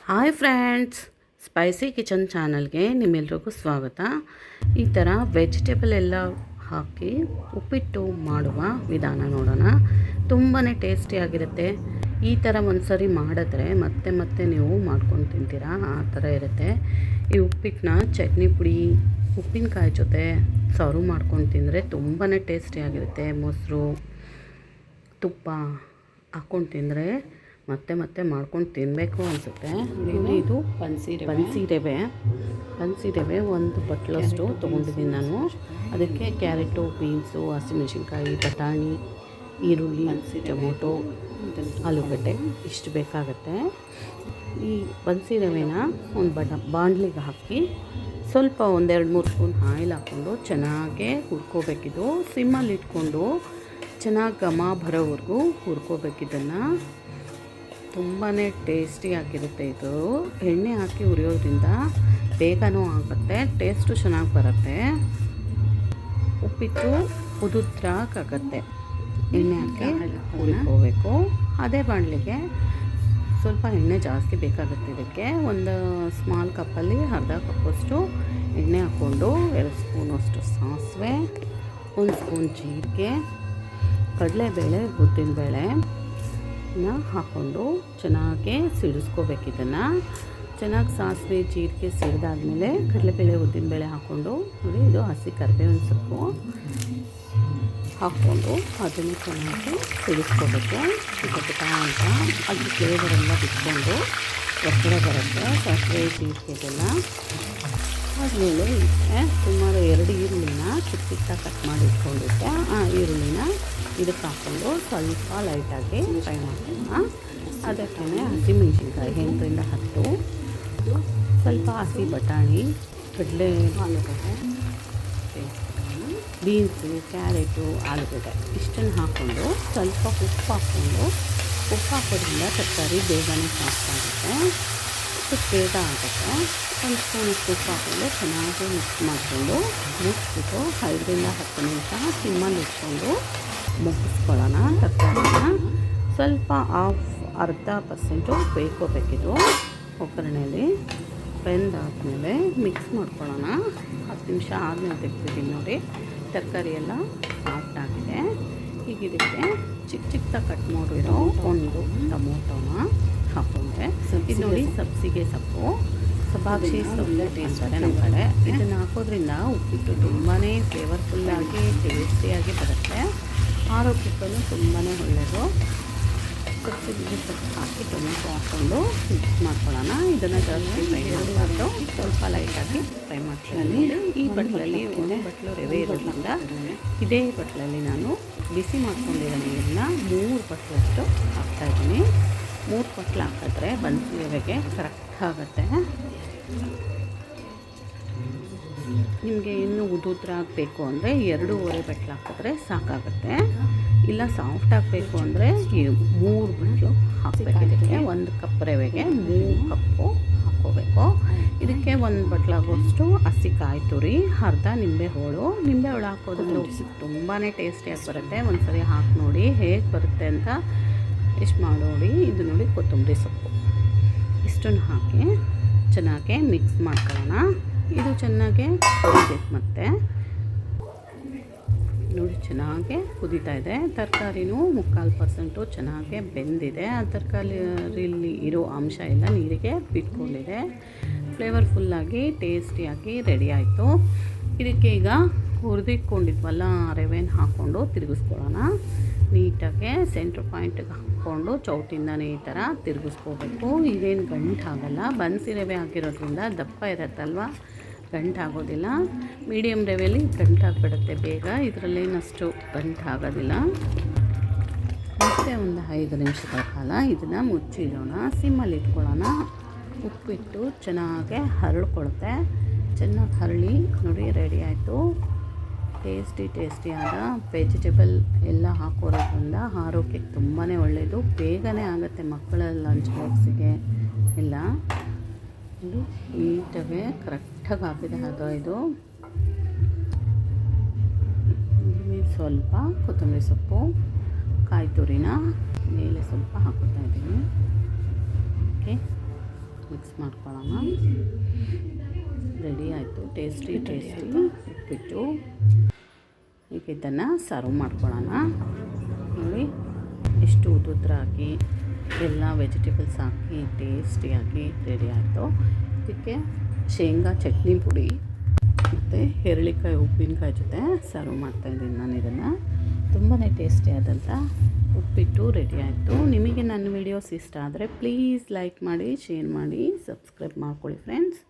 Hi friends, spicy kitchen ಚಾನಲ್ಗೆ ನಿಮ್ಮೆಲ್ರಿಗೂ ಸ್ವಾಗತ. ಈ ಥರ ವೆಜಿಟೇಬಲ್ ಎಲ್ಲ ಹಾಕಿ ಉಪ್ಪಿಟ್ಟು ಮಾಡುವ ವಿಧಾನ ನೋಡೋಣ. ತುಂಬಾ ಟೇಸ್ಟಿಯಾಗಿರುತ್ತೆ. ಈ ಥರ ಒಂದು ಸರಿ ಮಾಡಿದ್ರೆ ಮತ್ತೆ ಮತ್ತೆ ನೀವು ಮಾಡ್ಕೊಂಡು ತಿಂತೀರಾ, ಆ ಥರ ಇರುತ್ತೆ. ಈ ಉಪ್ಪಿಟ್ಟನ್ನ ಚಟ್ನಿ ಪುಡಿ ಉಪ್ಪಿನಕಾಯಿ ಜೊತೆ ಸರ್ವ್ ಮಾಡ್ಕೊಂಡು ತಿಂದರೆ ತುಂಬಾ ಟೇಸ್ಟಿಯಾಗಿರುತ್ತೆ. ಮೊಸರು ತುಪ್ಪ ಹಾಕ್ಕೊಂಡು ತಿಂದರೆ ಮತ್ತೆ ಮತ್ತೆ ಮಾಡ್ಕೊಂಡು ತಿನ್ನಬೇಕು ಅನಿಸುತ್ತೆ. ಇದು ಬನ್ಸಿ ರವೆ ಒಂದು ಬಟ್ಲಷ್ಟು ತೊಗೊಂಡಿದ್ದೀನಿ ನಾನು. ಅದಕ್ಕೆ ಕ್ಯಾರೆಟು, ಬೀನ್ಸು, ಹಸಿಮೆಣಸಿನ್ಕಾಯಿ, ಬಟಾಣಿ, ಈರುಳ್ಳಿ, ಟೊಮೊಟೊ, ಆಲೂಗಡ್ಡೆ ಇಷ್ಟು ಬೇಕಾಗತ್ತೆ. ಈ ಬನ್ಸಿ ರವೆನ ಒಂದು ಬಾಣಲಿಗೆ ಹಾಕಿ ಸ್ವಲ್ಪ 1-2-3 ಸ್ಪೂನ್ ಆಯಿಲ್ ಹಾಕ್ಕೊಂಡು ಚೆನ್ನಾಗೆ ಹುರ್ಕೋಬೇಕಿದು. ಸಿಮ್ಮಲ್ಲಿ ಇಟ್ಕೊಂಡು ಚೆನ್ನಾಗಿ ಘಮ ಬರೋವರೆಗೂ ಹುರ್ಕೋಬೇಕಿದನ್ನು. ತುಂಬಾ ಟೇಸ್ಟಿಯಾಗಿರುತ್ತೆ ಇದು. ಎಣ್ಣೆ ಹಾಕಿ ಹುರಿಯೋದ್ರಿಂದ ಬೇಗನೂ ಆಗುತ್ತೆ, ಟೇಸ್ಟು ಚೆನ್ನಾಗಿ ಬರುತ್ತೆ. ಉಪ್ಪಿಟ್ಟು ಉದುದ್ರಾಗುತ್ತೆ. ಎಣ್ಣೆ ಹಾಕಿ ಹುರ್ಕೋಬೇಕು. ಅದೇ ಬಾಣಲಿಗೆ ಸ್ವಲ್ಪ ಎಣ್ಣೆ ಜಾಸ್ತಿ ಬೇಕಾಗುತ್ತೆ. ಇದಕ್ಕೆ ಒಂದು ಸ್ಮಾಲ್ ಕಪ್ಪಲ್ಲಿ ಅರ್ಧ ಕಪ್ಪಷ್ಟು ಎಣ್ಣೆ ಹಾಕ್ಕೊಂಡು 2 ಸ್ಪೂನಷ್ಟು ಸಾಸಿವೆ, 1 ಸ್ಪೂನ್ ಜೀರಿಗೆ, ಕಡಲೆಬೇಳೆ, ಉದ್ದಿನಬೇಳೆ ಹಾಕ್ಕೊಂಡು ಚೆನ್ನಾಗಿ ಸಿಡಿಸ್ಕೋಬೇಕು. ಇದನ್ನು ಚೆನ್ನಾಗಿ ಸಾಸಿವೆ ಜೀರಿಗೆ ಸಿಡಿದಾದ್ಮೇಲೆ ಕಡಲೆಬೇಳೆ, ಉದ್ದಿನಬೇಳೆ ಹಾಕ್ಕೊಂಡು ನೋಡಿ, ಇದು ಹಸಿ ಕರಿಬೇವಿನ ಸೊಪ್ಪು ಹಾಕ್ಕೊಂಡು ಅದನ್ನು ಚೆನ್ನಾಗಿ ಸಿಡಿಸ್ಕೋಬೇಕು. ಚಿಕ್ಕ ಅಂತ ಅದು ಫ್ಲೇವರೆಲ್ಲ ಬಿಟ್ಕೊಂಡು ಹೊರಗಡೆ ಬರುತ್ತೆ ಸಾಸಿವೆ ಜೀರಿಗೆಗೆಲ್ಲ. ಆದಮೇಲೆ ಸುಮಾರು 2 ಈರುಳ್ಳಿನ ಚಿಕ್ಕ ಕಟ್ ಮಾಡಿ ಇಟ್ಕೊಂಡಿದ್ದೆ. ಆ ಈರುಳ್ಳಿನ ಇದಕ್ಕೆ ಹಾಕ್ಕೊಂಡು ಸ್ವಲ್ಪ ಲೈಟಾಗಿ ಫ್ರೈ ಮಾಡೋಣ. ಅದಕ್ಕೆ ಹಸಿಮೆಣಸಿನ್ಕಾಯಿ 8-10, ಸ್ವಲ್ಪ ಹಸಿ ಬಟಾಣಿ, ಕಡಲೆ, ಬೀನ್ಸು, ಕ್ಯಾರೆಟು, ಆಲೂಗಡ್ಡೆ ಇಷ್ಟನ್ನು ಹಾಕ್ಕೊಂಡು ಸ್ವಲ್ಪ ಉಪ್ಪು ಹಾಕೋದ್ರಿಂದ ತರಕಾರಿ ಬೇಗನೆ ಸಾಫ್ಟ್ ಆಗುತ್ತೆ, ಬೇಗ ಆಗುತ್ತೆ. 1 ಸ್ಪೂನಷ್ಟು ಉಪ್ಪು ಹಾಕ್ಕೊಂಡು ಚೆನ್ನಾಗಿ ಮಿಕ್ಸ್ ಮಾಡಿಕೊಂಡು ಮುಗಿಸ್ಬಿಟ್ಟು 5-10 ನಿಮಿಷ ಸಿಮ್ಮಲ್ಲಿ ಇಟ್ಕೊಂಡು ಮುಗಿಸ್ಕೊಳ್ಳೋಣ. ತರಕಾರಿನ ಸ್ವಲ್ಪ ಅರ್ಧ ಪರ್ಸೆಂಟು ಬೇಯ್ಕೋಬೇಕಿದು. ಒಗ್ಗರಣೆಯಲ್ಲಿ ಬೆಂದಾದ್ಮೇಲೆ ಮಿಕ್ಸ್ ಮಾಡ್ಕೊಳ್ಳೋಣ. 10 ನಿಮಿಷ ಆದಮೇಲೆ ತೆಗ್ದಿದ್ದೀನಿ ನೋಡಿ, ತರಕಾರಿ ಎಲ್ಲ ಸಾಫ್ಟ್ ಆಗಿದೆ. ಈಗ ಇದಕ್ಕೆ ಚಿಕ್ಕದಾಗಿ ಕಟ್ ಮಾಡಿರೋ 1 ಟೊಮೊಟೊನ ಹಾಕ್ಕೊಂಡೆ. ಇದು ನೋಡಿ ಸಬ್ಸಿಗೆ ಸೊಪ್ಪು, ಸಬ್ಬಾಕ್ಷಿ ಸೊಪ್ಪು ಅಂತಾರೆ ನಮ್ಮ ಕಡೆ. ಇದನ್ನು ಹಾಕೋದ್ರಿಂದ ಉಪ್ಪಿಟ್ಟು ತುಂಬಾ ಫ್ಲೇವರ್ಫುಲ್ಲಾಗಿ ಟೇಸ್ಟಿಯಾಗಿ ಬರುತ್ತೆ. ಆರೋಗ್ಯಕ್ಕೂ ತುಂಬಾ ಒಳ್ಳೆಯದು. ಸಬ್ಸಿಗೆ ಸೊಪ್ಪು ಹಾಕಿ ಟೊಮೆಟೊ ಹಾಕ್ಕೊಂಡು ಮಿಕ್ಸ್ ಮಾಡ್ಕೊಳ್ಳೋಣ. ಇದನ್ನು ಜಾಸ್ತಿ ಫ್ರೈ ಮಾಡಬಾರ್ದು, ಸ್ವಲ್ಪ ಲೈಟಾಗಿ ಫ್ರೈ ಮಾಡ್ತೀನಿ. ಈ ಬಟ್ಲಲ್ಲಿ 1 ಬಟ್ಲು ರವೆ ಇರೋದ್ರಿಂದ ಇದೇ ಬಟ್ಲಲ್ಲಿ ನಾನು ಬಿಸಿ ಮಾಡ್ಕೊಂಡಿರೋ ನೀರನ್ನ 3 ಬಟ್ಲಷ್ಟು ಹಾಕ್ತಾಯಿದ್ದೀನಿ. 3 ಬಟ್ಲು ಹಾಕಿದ್ರೆ ಬನ್ಸಿ ರವೆಗೆ ಕರೆಕ್ಟ್ ಆಗುತ್ತೆ. ನಿಮಗೆ ಇನ್ನೂ ಉದುದ್ರಾಗಬೇಕು ಅಂದರೆ 2.5 ಬಟ್ಲು ಹಾಕಿದ್ರೆ ಸಾಕಾಗುತ್ತೆ. ಇಲ್ಲ ಸಾಫ್ಟ್ ಆಗಬೇಕು ಅಂದರೆ 3 ಬಟ್ಲು ಹಾಕಬೇಕು. ಇದಕ್ಕೆ 1 ಕಪ್ ರವೆಗೆ 3 ಕಪ್ಪು ಹಾಕ್ಕೋಬೇಕು. ಇದಕ್ಕೆ 1 ಬಟ್ಲಾಗೋಷ್ಟು ಹಸಿ ಕಾಯಿ ತುರಿ, ಅರ್ಧ ನಿಂಬೆಹೋಳು ಹಾಕೋದ್ರಿಂದ ಉಪ್ಪಿಟ್ಟು ತುಂಬಾ ಟೇಸ್ಟಿಯಾಗಿ ಬರುತ್ತೆ. ಒಂದು ಸರಿ ಹಾಕಿ ನೋಡಿ ಹೇಗೆ ಬರುತ್ತೆ ಅಂತ. ಇಷ್ಟು ಮಾಡಿ ಇದು ನೋಡಿ ಕೊತ್ತಂಬರಿ ಸೊಪ್ಪು ಇಷ್ಟನ್ನು ಹಾಕಿ ಚೆನ್ನಾಗಿ ಮಿಕ್ಸ್ ಮಾಡ್ಕೊಳ್ಳೋಣ. ಇದು ಚೆನ್ನಾಗಿ ಕುದಿಬೇಕು. ಮತ್ತು ನೋಡಿ ಚೆನ್ನಾಗಿ ಕುದೀತಾ ಇದೆ. ತರಕಾರಿನೂ 3/4% ಚೆನ್ನಾಗಿ ಬೆಂದಿದೆ. ಆ ತರಕಾರಿಯಲ್ಲಿ ಇರೋ ಅಂಶ ಎಲ್ಲ ನೀರಿಗೆ ಬಿಟ್ಕೊಂಡಿದೆ. ಫ್ಲೇವರ್ಫುಲ್ಲಾಗಿ ಟೇಸ್ಟಿಯಾಗಿ ರೆಡಿ ಆಯಿತು. ಇದಕ್ಕೆ ಈಗ ಹುರಿದಿಟ್ಕೊಂಡಿದ್ವಲ್ಲ ರವೆನ ಹಾಕ್ಕೊಂಡು ತಿರುಗಿಸ್ಕೊಳ್ಳೋಣ. ನೀಟಾಗಿ ಸೆಂಟ್ರ್ ಪಾಯಿಂಟಿಗೆ ಹಾಕ್ಕೊಂಡು ಚೌಟಿಂದನೇ ಈ ಥರ ತಿರುಗಿಸ್ಕೋಬೇಕು. ಇದೇನು ಗಂಟಾಗಲ್ಲ, ಬನ್ಸಿ ರವೆ ಹಾಕಿರೋದ್ರಿಂದ ದಪ್ಪ ಇರುತ್ತಲ್ವ, ಗಂಟಾಗೋದಿಲ್ಲ. ಮೀಡಿಯಮ್ ರವೆಯಲ್ಲಿ ಗಂಟಾಗ್ಬಿಡುತ್ತೆ ಬೇಗ, ಇದರಲ್ಲೇನಷ್ಟು ಗಂಟಾಗೋದಿಲ್ಲ. ಮತ್ತೆ ಒಂದು 5 ನಿಮಿಷಗಳ ಕಾಲ ಇದನ್ನು ಮುಚ್ಚಿಡೋಣ. ಸಿಮ್ಮಲ್ಲಿ ಇಟ್ಕೊಳ್ಳೋಣ. ಉಪ್ಪಿಟ್ಟು ಚೆನ್ನಾಗಿ ಹರಳ್ಕೊಳುತ್ತೆ. ಚೆನ್ನಾಗಿ ಹರಳಿ ನೋಡಿ ರೆಡಿ ಆಯಿತು. ಟೇಸ್ಟಿಯಾದ ವೆಜಿಟೇಬಲ್ ಎಲ್ಲ ಹಾಕೋದ್ರಿಂದ ಆರೋಗ್ಯಕ್ಕೆ ತುಂಬಾ ಒಳ್ಳೆಯದು. ಬೇಗನೆ ಆಗುತ್ತೆ ಮಕ್ಕಳ ಲಂಚ್ ಬಾಕ್ಸಿಗೆ ಎಲ್ಲ. ಇದು ನೀಟಾಗೆ ಕರೆಕ್ಟಾಗಿ ಹಾಕಿದೆ. ಇದು ಸ್ವಲ್ಪ ಕೊತ್ತಂಬರಿ ಸೊಪ್ಪು, ಕಾಯಿ ತುರಿನ ಮೇಲೆ ಸ್ವಲ್ಪ ಹಾಕೋತಾ ಇದ್ದೀನಿ. ಓಕೆ, ಮಿಕ್ಸ್ ಮಾಡ್ಕೊಳ್ಳೋಣ. ರೆಡಿ ಆಯಿತು. ಟೇಸ್ಟಿ ಉಪ್ಪಿಟ್ಟು. ಈಗ ಇದನ್ನು ಸರ್ವ್ ಮಾಡ್ಕೊಳ್ಳೋಣ. ನೋಡಿ ಎಷ್ಟು ಉದುದ್ರಾಗಿ ಎಲ್ಲ ವೆಜಿಟೇಬಲ್ಸ್ ಹಾಕಿ ಟೇಸ್ಟಿಯಾಗಿ ರೆಡಿ ಆಯಿತು. ಇದಕ್ಕೆ ಶೇಂಗಾ ಚಟ್ನಿ ಪುಡಿ ಮತ್ತು ಹೆರಳಿಕಾಯಿ ಉಪ್ಪಿನಕಾಯಿ ಜೊತೆ ಸರ್ವ್ ಮಾಡ್ತಾಯಿದ್ದೀನಿ ನಾನು ಇದನ್ನು. ತುಂಬಾ ಟೇಸ್ಟಿಯಾದಂಥ ಉಪ್ಪಿಟ್ಟು ರೆಡಿ ಆಯಿತು. ನಿಮಗೆ ನನ್ನ ವೀಡಿಯೋಸ್ ಇಷ್ಟ ಆದರೆ ಪ್ಲೀಸ್ ಲೈಕ್ ಮಾಡಿ, ಶೇರ್ ಮಾಡಿ, ಸಬ್ಸ್ಕ್ರೈಬ್ ಮಾಡ್ಕೊಳ್ಳಿ ಫ್ರೆಂಡ್ಸ್.